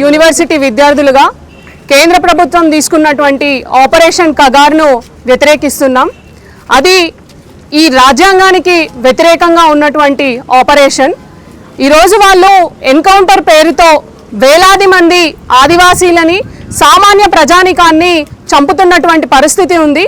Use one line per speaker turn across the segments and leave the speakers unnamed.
University విద్యార్థులుగా కేంద్ర ప్రభుత్వం తీసుకున్నటువంటి ఆపరేషన్ కగార్ను వ్యతిరేకిస్తున్నాం. అది ఈ రాజ్యాంగానికి వ్యతిరేకంగా ఉన్నటువంటి ఆపరేషన్. ఈరోజు వాళ్ళు ఎన్కౌంటర్ పేరుతో వేలాది మంది ఆదివాసీలని, సామాన్య ప్రజానికాన్ని చంపుతున్నటువంటి పరిస్థితి ఉంది.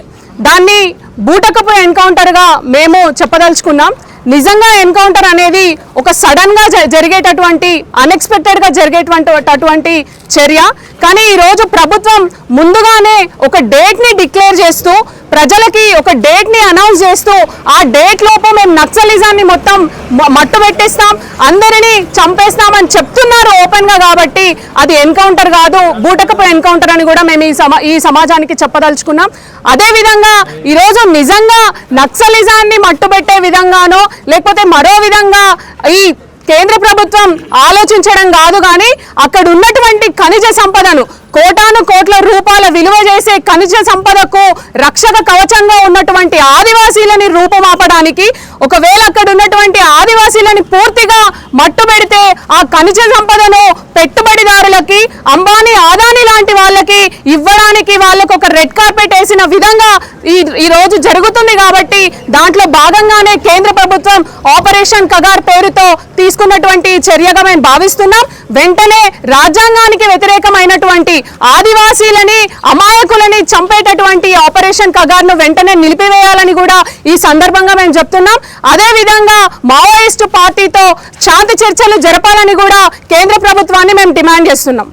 దాన్ని బూటకపు ఎన్కౌంటర్గా మేము చెప్పదలుచుకున్నాం. నిజంగా ఎన్కౌంటర్ అనేది ఒక సడన్గా జరిగేటటువంటి, అన్ఎక్స్పెక్టెడ్గా జరిగేటటువంటి చర్య. కానీ ఈరోజు ప్రభుత్వం ముందుగానే ఒక డేట్ని డిక్లేర్ చేస్తూ, ప్రజలకి ఒక డేట్ని అనౌన్స్ చేస్తూ, ఆ డేట్ లోపు మేము నక్సలిజాన్ని మొత్తం మట్టు పెట్టేస్తాం, అందరినీ చంపేస్తామని చెప్తున్నారు ఓపెన్గా. కాబట్టి అది ఎన్కౌంటర్ కాదు, బూటకపు ఎన్కౌంటర్ అని కూడా మేము ఈ సమాజానికి చెప్పదలుచుకున్నాం. అదేవిధంగా ఈరోజు నిజంగా నక్సలిజాన్ని మట్టుబెట్టే విధంగానో లేకపోతే మరో విధంగా ఈ కేంద్ర ప్రభుత్వం ఆలోచించడం కాదు, కానీ అక్కడ ఉన్నటువంటి ఖనిజ సంపదను, కోటాను కోట్ల రూపాయల విలువ చేసే ఖనిజ సంపదకు రక్షక కవచంగా ఉన్నటువంటి ఆదివాసీలని రూపమాపడానికి, ఒకవేళ అక్కడ ఉన్నటువంటి ఆదివాసీలని పూర్తిగా మట్టు పెడితే ఆ ఖనిజ సంపదను పెట్టుబడిదారులకి, అంబానీ, ఆదాని లాంటి వాళ్ళకి ఇవ్వడానికి వాళ్ళకు ఒక రెడ్ కార్పెట్ వేసిన విధంగా ఈ రోజు జరుగుతుంది. కాబట్టి దాంట్లో భాగంగానే కేంద్ర ప్రభుత్వం ఆపరేషన్ కగార్ పేరుతో తీసుకున్నటువంటి చర్యగా మేము భావిస్తున్నాం. వెంటనే రాజ్యాంగానికి వ్యతిరేకమైనటువంటి ఆదివాసీలని, అమాయకులని చంపేటటువంటి ఆపరేషన్ కగార్ను వెంటనే నిలిపివేయాలని కూడా ఈ సందర్భంగా మేము చెప్తున్నాం. అదేవిధంగా మావోయిస్టు పార్టీతో శాంతి చర్చలు జరపాలని కూడా కేంద్ర ప్రభుత్వాన్ని మేము డిమాండ్ చేస్తున్నాం.